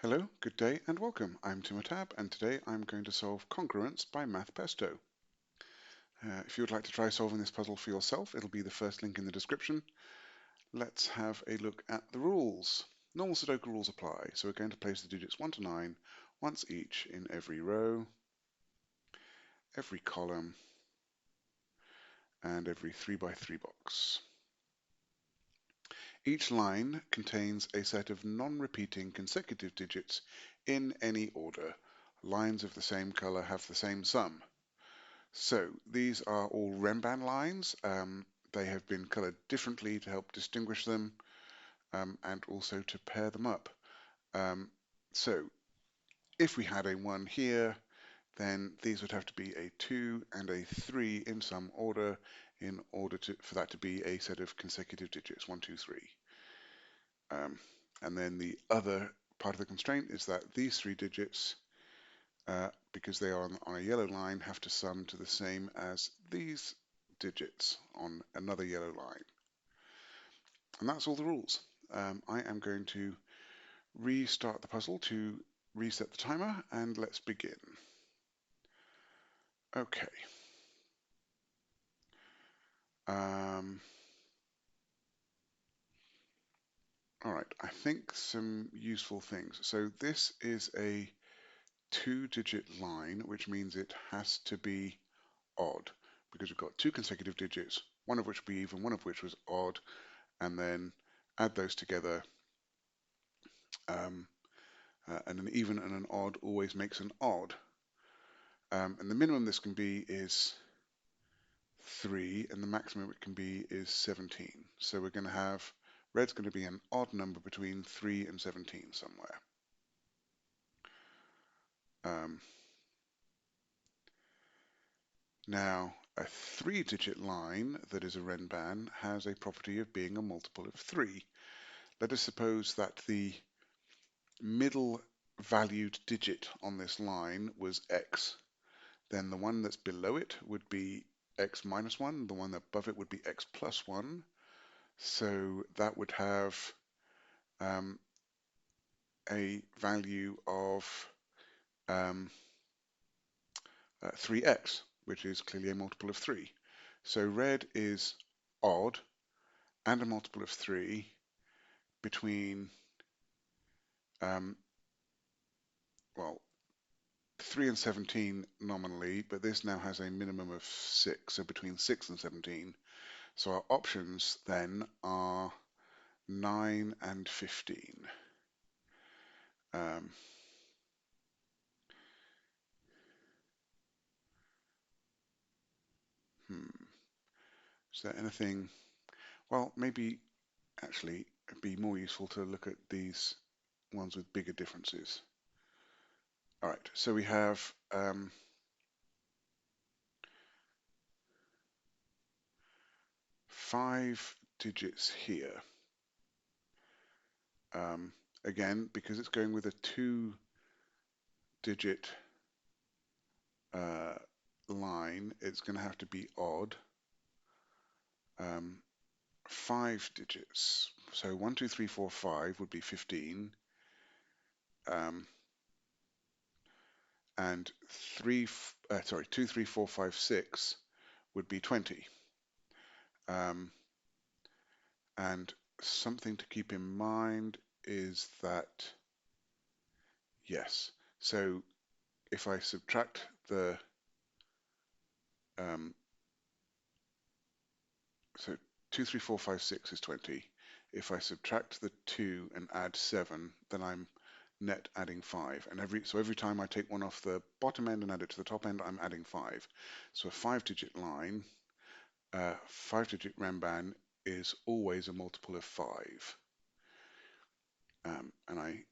Hello, good day and welcome. I'm Timotab and today I'm going to solve Congruence by Math Pesto. If you would like to try solving this puzzle for yourself, it'll be the first link in the description. Let's have a look at the rules. Normal Sudoku rules apply, so we're going to place the digits 1 to 9 once each in every row, every column, and every 3 by 3 box. Each line contains a set of non-repeating consecutive digits in any order. Lines of the same color have the same sum. So these are all renban lines. They have been colored differently to help distinguish them and also to pair them up. So if we had a 1 here, then these would have to be a 2 and a 3 in some order in order for that to be a set of consecutive digits, 1, 2, 3. And then the other part of the constraint is that these 3 digits, because they are on a yellow line, have to sum to the same as these digits on another yellow line. And that's all the rules. I am going to restart the puzzle to reset the timer, and let's begin. Okay. All right, I think some useful things. So this is a 2-digit line, which means it has to be odd, because we've got 2 consecutive digits, one of which would be even, one of which was odd, and then add those together. And an even and an odd always makes an odd. And the minimum this can be is 3, and the maximum it can be is 17. So we're going to have, red's going to be an odd number between 3 and 17 somewhere. Now, a 3-digit line that is a renban has a property of being a multiple of 3. Let us suppose that the middle valued digit on this line was x. Then the one that's below it would be x minus 1, the one above it would be x plus 1. So that would have a value of 3x, which is clearly a multiple of 3. So red is odd and a multiple of 3 between, well, 3 and 17 nominally, but this now has a minimum of 6, so between 6 and 17. So our options then are 9 and 15. Is there anything? Well, maybe actually it'd be more useful to look at these ones with bigger differences. All right, so we have 5 digits here. Again, because it's going with a 2-digit line, it's going to have to be odd. 5 digits. So 1, 2, 3, 4, 5 would be 15. And 2, 3, 4, 5, 6 would be 20. And something to keep in mind is that, yes, so if I subtract the, so 2, 3, 4, 5, 6 is 20. If I subtract the 2 and add 7, then I'm net adding 5. And every time I take one off the bottom end and add it to the top end, I'm adding 5. So a 5-digit line, 5-digit renban is always a multiple of 5. And I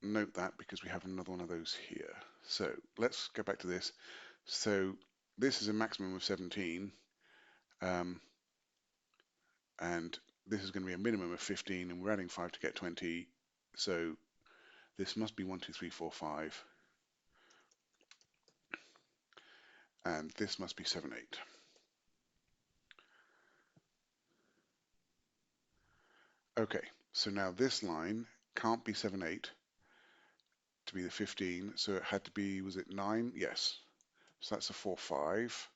note that because we have another one of those here. So let's go back to this. So this is a maximum of 17. And this is going to be a minimum of 15, and we're adding 5 to get 20. So this must be 1, 2, 3, 4, 5. And this must be 7, 8. Okay, so now this line can't be 7, 8 to be the 15, so it had to be, was it 9? Yes. So that's a 4, 5.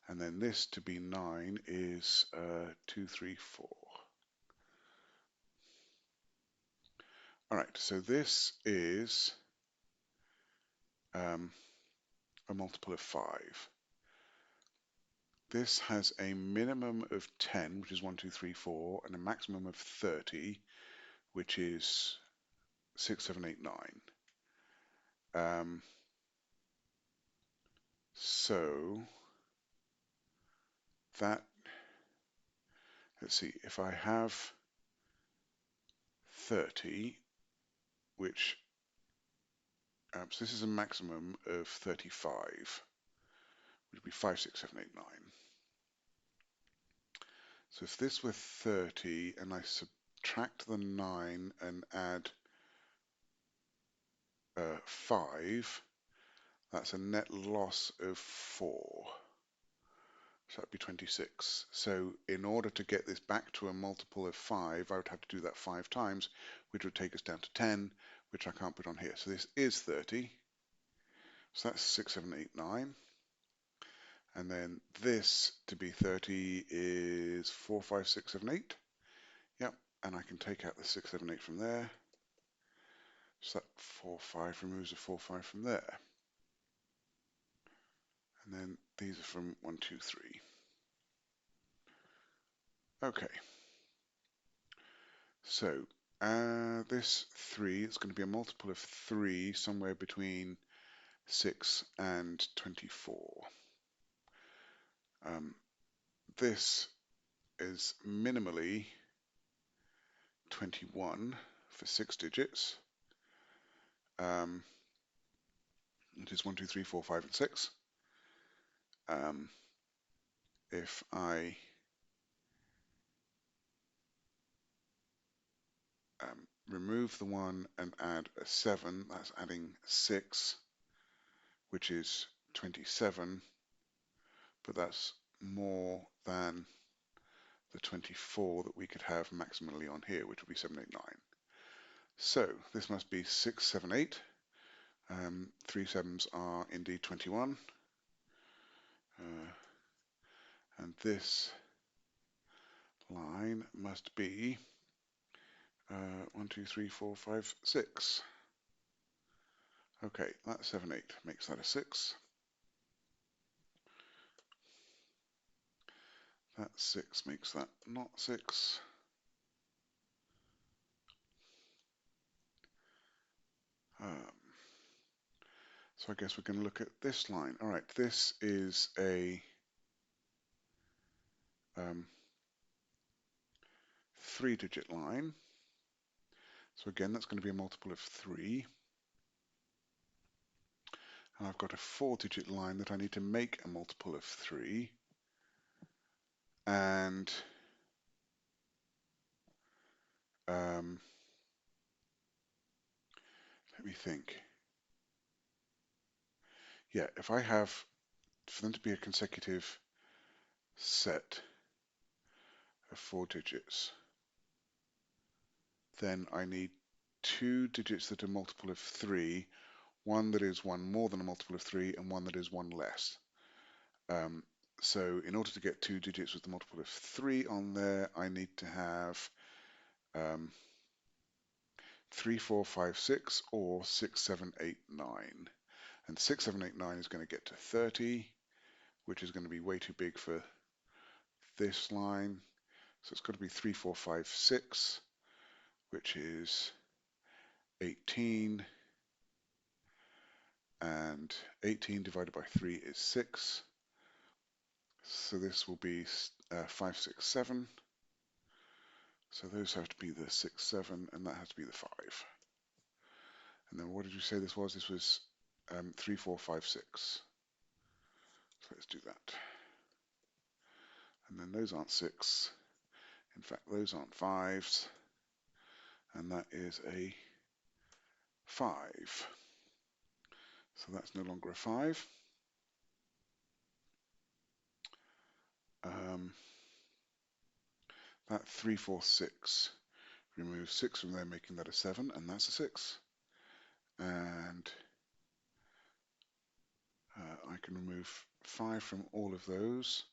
And then this to be 9 is 2, 3, 4. All right, so this is a multiple of 5. This has a minimum of 10, which is 1, 2, 3, 4, and a maximum of 30, which is 6, 7, 8, 9. So that, let's see, if I have 30, which, so this is a maximum of 35, which would be 5, 6, 7, 8, 9. So if this were 30 and I subtract the 9 and add 5, that's a net loss of 4. So that'd be 26. So in order to get this back to a multiple of 5, I would have to do that 5 times, which would take us down to 10, which I can't put on here. So this is 30. So that's 6, 7, 8, 9. And then this to be 30 is 4, 5, 6, 7, 8. Yep, and I can take out the 6, 7, 8 from there. So that 4, 5 removes a 4, 5 from there. And then these are from 1, 2, 3. Okay. So this 3 is going to be a multiple of 3 somewhere between 6 and 24. This is minimally 21 for 6 digits. It is 1, 2, 3, 4, 5, and 6. If I remove the 1 and add a 7, that's adding 6, which is 27, but that's more than the 24 that we could have maximally on here, which would be 7, 8, 9. So this must be 6, 7, 8. 3 sevens are indeed 21. And this line must be 1, 2, 3, 4, 5, 6. Okay, that's 7, 8 makes that a 6. That 6 makes that not 6. So I guess we're going to look at this line. All right, this is a 3-digit line. So again, that's going to be a multiple of 3. And I've got a 4-digit line that I need to make a multiple of 3. And let me think. Yeah, if I have, for them to be a consecutive set of 4 digits, then I need 2 digits that are multiple of 3, one that is one more than a multiple of 3, and one that is one less. So in order to get 2 digits with the multiple of 3 on there, I need to have 3, 4, 5, 6, or 6, 7, 8, 9. And 6, 7, 8, 9 is going to get to 30, which is going to be way too big for this line. So it's got to be 3, 4, 5, 6, which is 18. And 18 divided by 3 is 6. So this will be 5, 6, 7. So those have to be the 6, 7, and that has to be the 5. And then what did you say this was? This was 3, 4, 5, 6. So let's do that. And then those aren't 6. In fact, those aren't 5s. And that is a 5. So that's no longer a 5. That 3, 4, 6. Remove 6 from there, making that a 7, and that's a 6. And can remove 5 from all of those,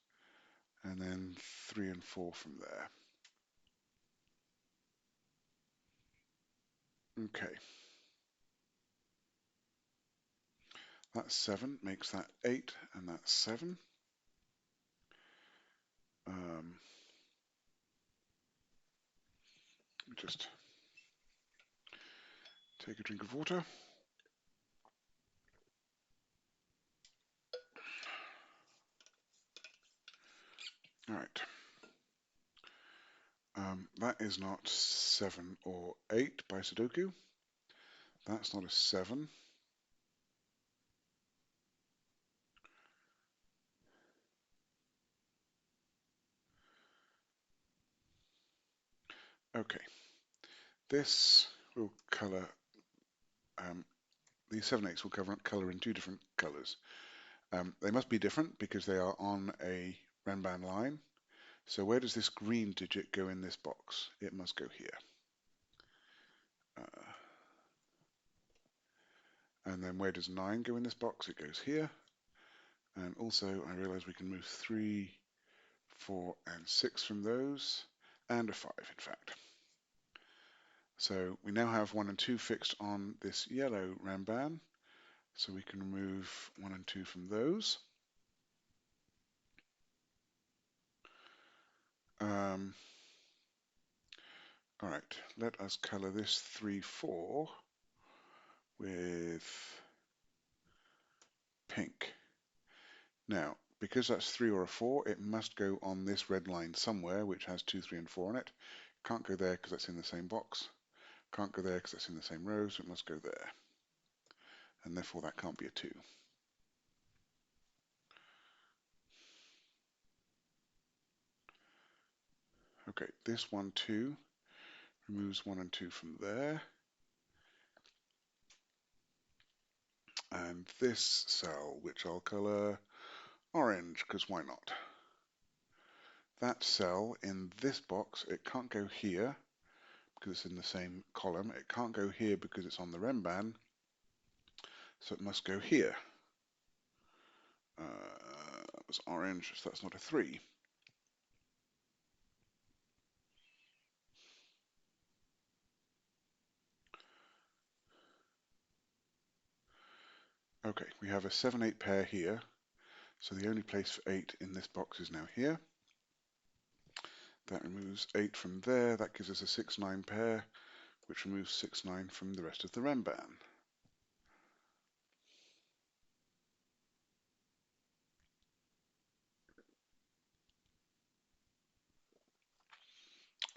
and then 3 and 4 from there. Okay. That's 7, makes that 8, and that's 7. Just take a drink of water. All right. That is not 7 or 8 by Sudoku. That's not a 7. Okay. This will colour, these 7/8 will colour in 2 different colours. They must be different because they are on a renban line. So where does this green digit go in this box? It must go here. And then where does 9 go in this box? It goes here. And also I realise we can move 3, 4 and 6 from those, and a 5 in fact. So we now have 1 and 2 fixed on this yellow renban, so we can remove 1 and 2 from those. All right, let us colour this 3, 4 with pink. Now, because that's 3 or a 4, it must go on this red line somewhere, which has 2, 3 and 4 on it. Can't go there because that's in the same box. Can't go there because that's in the same row, so it must go there. And therefore that can't be a 2. Okay, this 1, 2 removes 1 and 2 from there. And this cell, which I'll colour orange, because why not? That cell in this box, it can't go here because it's in the same column. It can't go here because it's on the renban, so it must go here. That was orange, so that's not a 3. Okay, we have a 7, 8 pair here, so the only place for 8 in this box is now here. That removes 8 from there, that gives us a 6, 9 pair, which removes 6, 9 from the rest of the renban.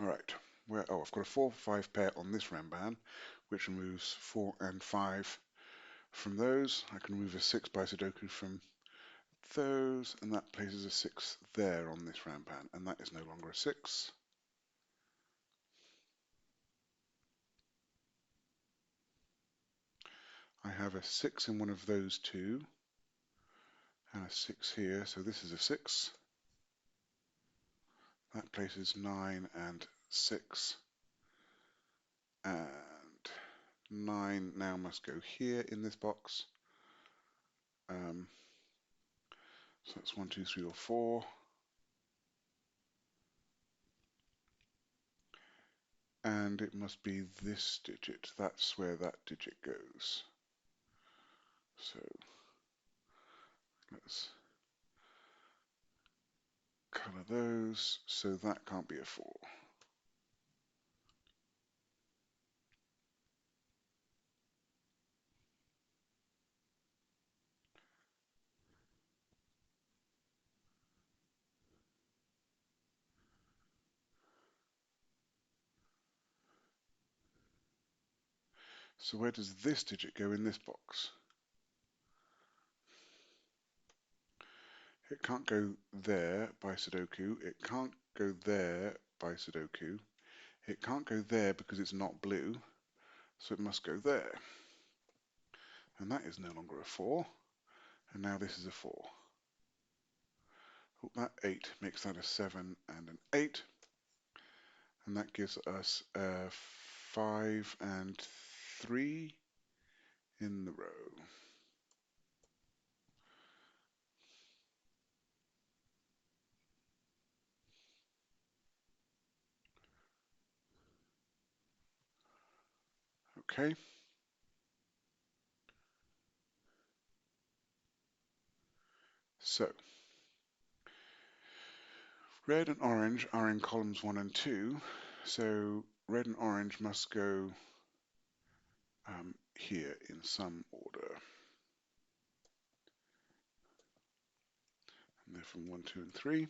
All right, I've got a 4, 5 pair on this renban, which removes 4 and 5 from those. I can remove a 6 by Sudoku from those, and that places a 6 there on this renban, and that is no longer a 6. I have a 6 in one of those two, and a 6 here, so this is a 6. That places 9 and 6, and 9 now must go here in this box. So that's 1, 2, 3 or 4. And it must be this digit. That's where that digit goes. So let's colour those. So that can't be a 4. So where does this digit go in this box? It can't go there by Sudoku. It can't go there by Sudoku. It can't go there because it's not blue. So it must go there. And that is no longer a 4. And now this is a 4. Oh, that 8 makes that a 7 and an 8. And that gives us a 5 and 3 in the row. Okay. So, red and orange are in columns 1 and 2, so red and orange must go here in some order. And they're from 1, 2, and 3.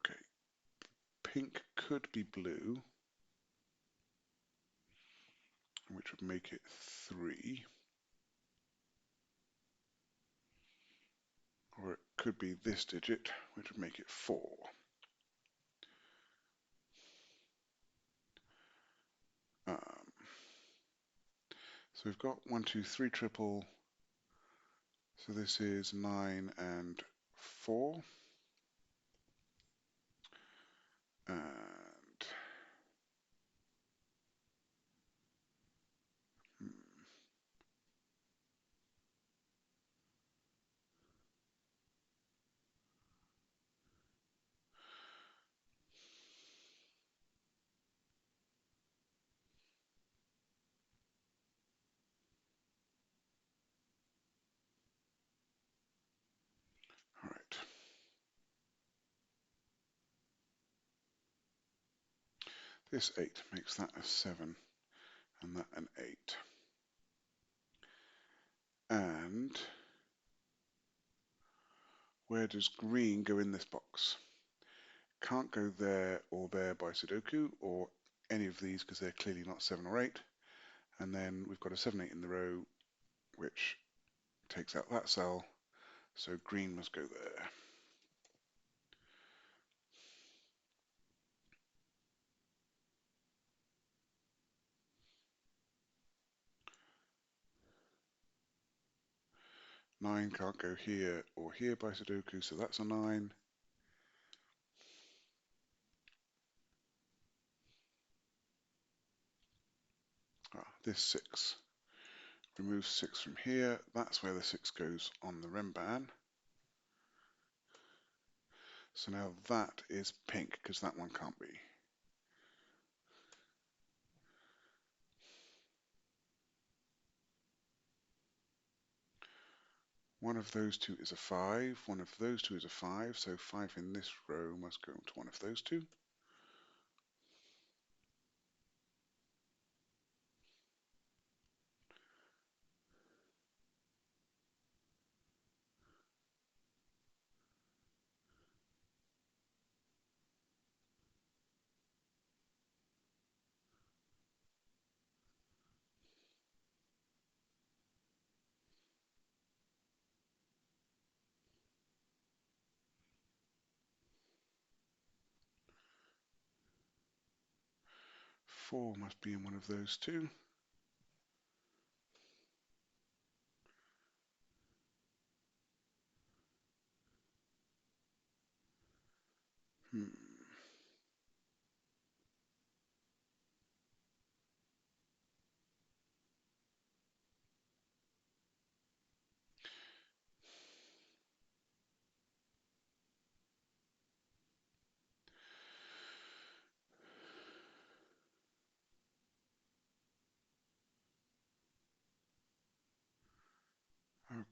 Okay, pink could be blue, which would make it 3. Or it could be this digit, which would make it 4. So we've got 1, 2, 3 triple. So this is 9 and 4. And all right. This 8 makes that a 7 and that an 8. And where does green go in this box? Can't go there or there by Sudoku or any of these because they're clearly not 7 or 8. And then we've got a 7, 8 in the row, which takes out that cell. So green must go there. Nine can't go here or here by Sudoku, so that's a 9. This 6. Remove 6 from here. That's where the 6 goes on the renban. So now that is pink, because that one can't be. One of those two is a 5. One of those two is a 5. So 5 in this row must go to one of those two. Four must be in one of those two. Hmm.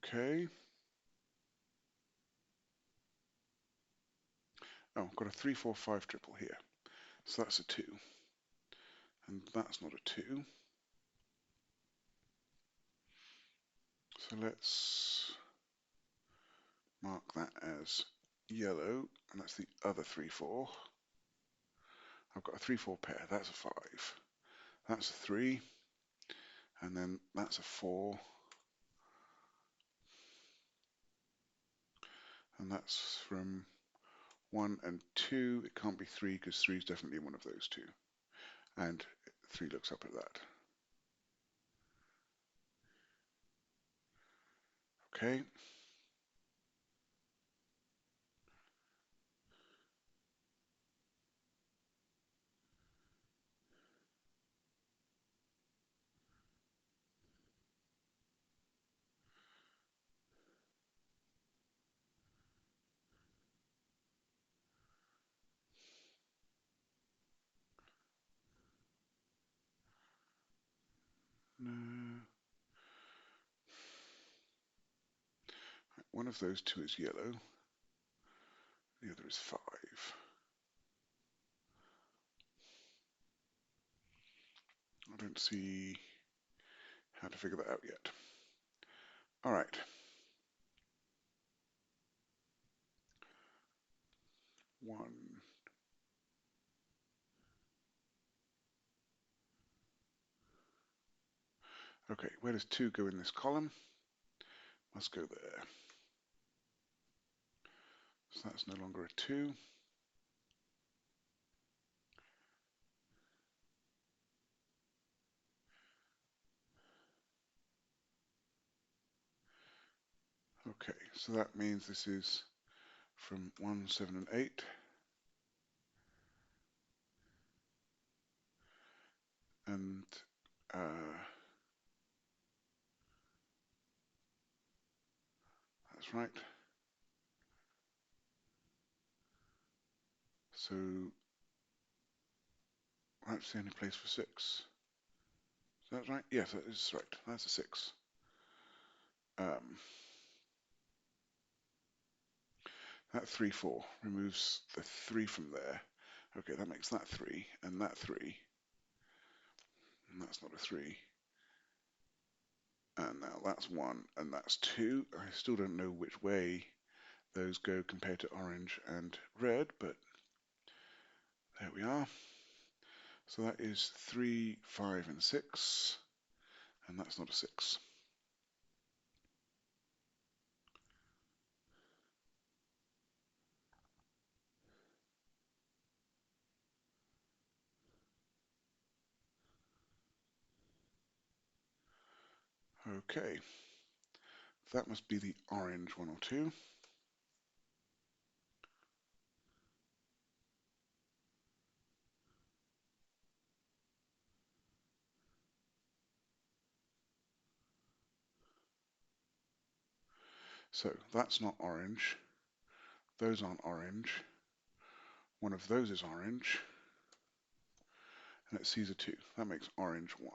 Okay. Oh, I've got a 3, 4, 5 triple here. So that's a 2. And that's not a 2. So let's mark that as yellow, and that's the other 3, 4. I've got a 3, 4 pair. That's a 5. That's a 3. And then that's a 4. And that's from 1 and 2. It can't be 3 because 3 is definitely one of those two. And 3 looks up at that. Okay. one of those two is yellow, the other is 5. I don't see how to figure that out yet. All right. One. Okay, where does 2 go in this column? Must go there. So that's no longer a 2. Okay, so that means this is from 1, 7, and 8. And that's right. So that's the only place for 6. Is that right? Yes, that is right. That's a 6. That 3, 4 removes the 3 from there. Okay, that makes that 3, and that 3. And that's not a 3. And now that's 1, and that's 2. I still don't know which way those go compared to orange and red, but there we are. So that is 3, 5, and 6, and that's not a 6. Okay, that must be the orange 1 or 2. So that's not orange. Those aren't orange. One of those is orange. And it sees a 2. That makes orange 1.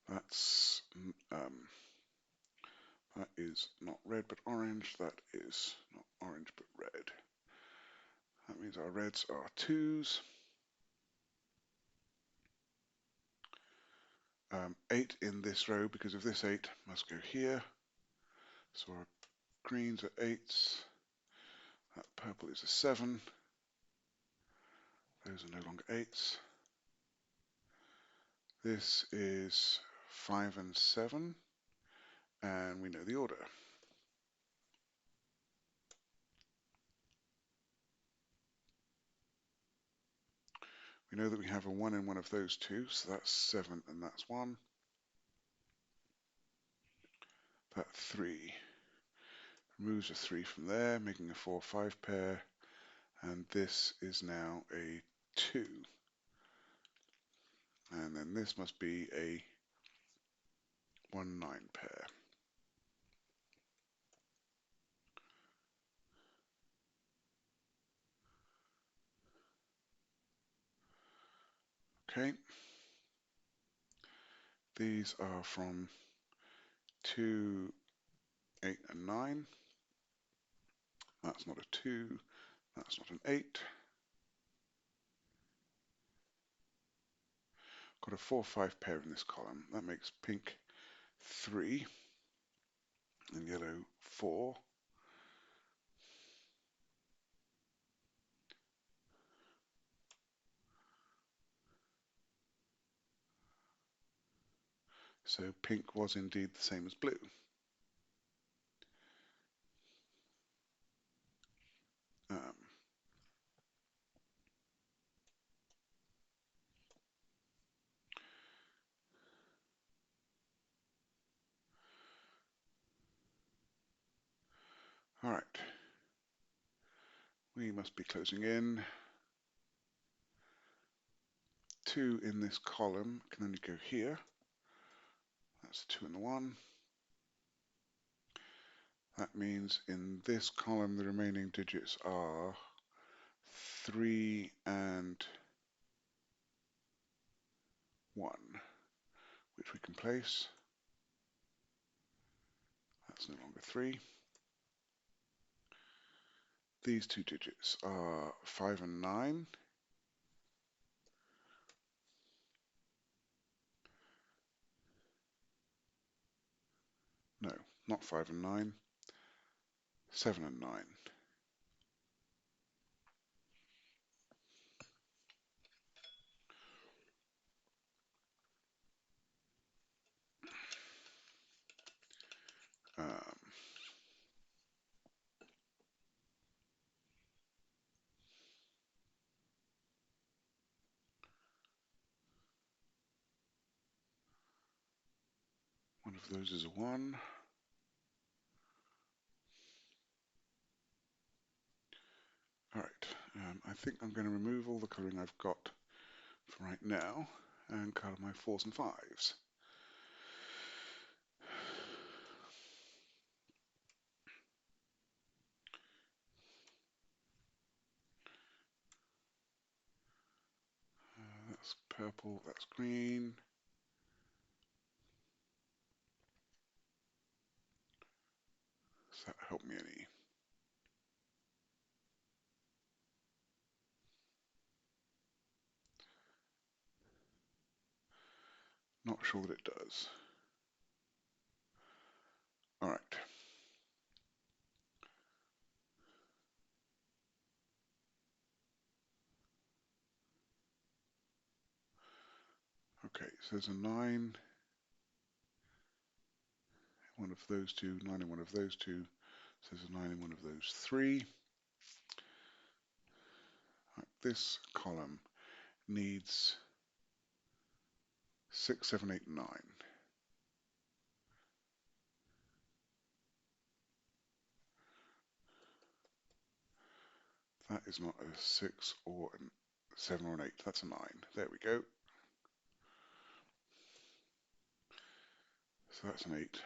That's that is not red but orange. That is not orange but red. That means our reds are 2s. 8 in this row because of this 8 must go here. So our greens are 8s. That purple is a 7. Those are no longer 8s. This is 5 and 7, and we know the order. We know that we have a 1 in one of those two, so that's 7 and that's 1. That 3 removes a 3 from there, making a 4, 5 pair, and this is now a 2. And then this must be a 1, 9 pair. Okay. These are from 2, 8, and 9. That's not a 2. That's not an 8. Got a 4, 5 pair in this column. That makes pink 3 and yellow 4. So pink was indeed the same as blue. All right. We must be closing in. 2 in this column can only go here. That's 2 and the 1. That means in this column the remaining digits are 3 and 1, which we can place. That's no longer 3. These two digits are 5 and 9. No, not 5 and 9. 7 and 9. Um, one of those is a 1. Alright, I think I'm going to remove all the colouring I've got for right now and colour my 4s and 5s. That's purple, that's green. Does that help me any? Not sure that it does. Alright. Okay, so there's a 9, one of those two, 9 in one of those two, so there's a 9 in one of those 3. Right, this column needs 6, 7, 8, 9. That is not a 6 or a 7 or an 8, that's a 9. There we go. So that's an 8.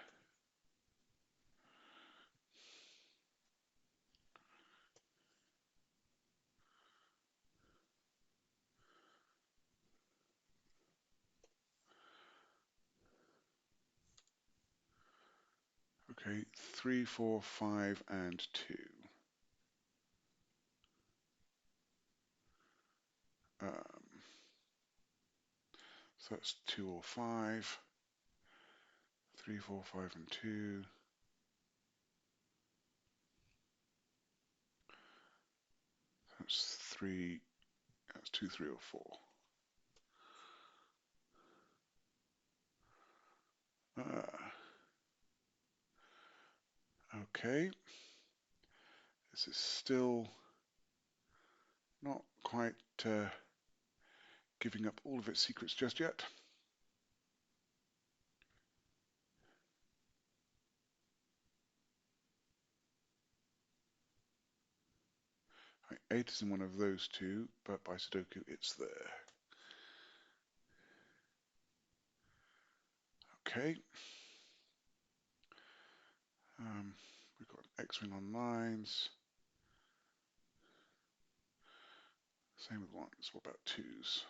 Okay, 3, 4, 5, and 2. So that's 2 or 5. 3, 4, 5, and 2. That's 3. That's 2, 3, or 4. Okay. This is still not quite giving up all of its secrets just yet. Right, 8 is in one of those two, but by Sudoku it's there. Okay. We've got an X-wing on lines. Same with 1s. What about 2s?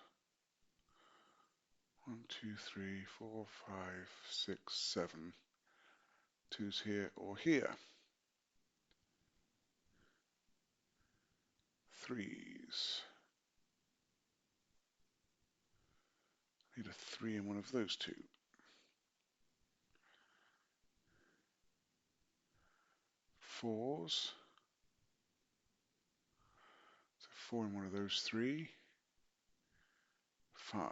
1, 2, 3, 4, 5, 6, 7. 2's here or here. 3's. Need a 3 in one of those two. 4's. So 4 in one of those 3. 5.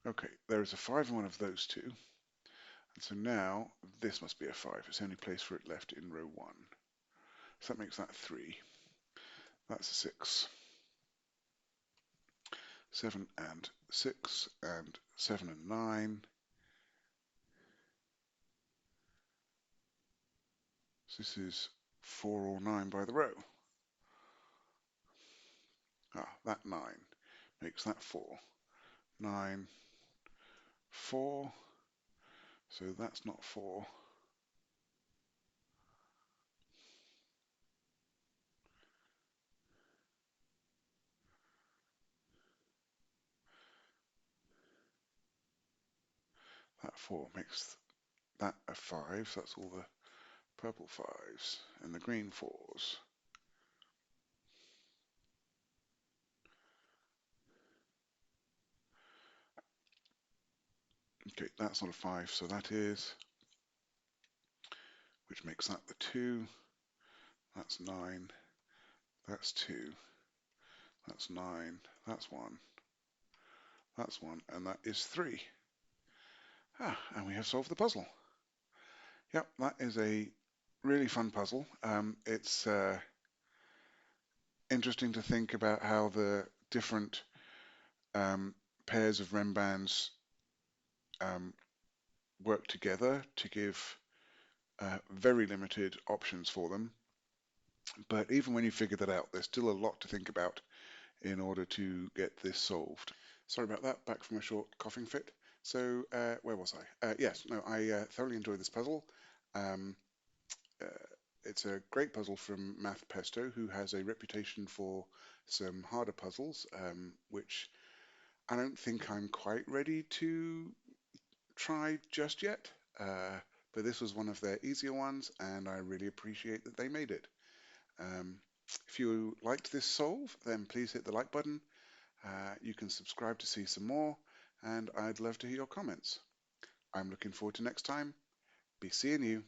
Okay, there is a 5 in one of those two. And so now this must be a 5. It's the only place for it left in row 1. So that makes that 3. That's a 6. 7 and 6 and 7 and 9. So this is 4 or 9 by the row. That 9 makes that 4. 9, 4. So that's not 4. That 4 makes that a 5, so that's all the purple 5s and the green 4s. Okay, that's not a 5, so that is, which makes that the 2. That's 9. That's 2. That's 9. That's 1. That's 1. And that is 3. And we have solved the puzzle. Yep, that is a really fun puzzle. It's interesting to think about how the different pairs of renbans work together to give very limited options for them. But even when you figure that out, there's still a lot to think about in order to get this solved. Sorry about that, back from a short coughing fit. So where was I? Yes, no, I thoroughly enjoyed this puzzle. Um, uh, it's a great puzzle from Math Pesto, who has a reputation for some harder puzzles, which I don't think I'm quite ready to try just yet. But this was one of their easier ones, and I really appreciate that they made it. Um, if you liked this solve, then please hit the like button. You can subscribe to see some more, and I'd love to hear your comments. I'm looking forward to next time. Be seeing you.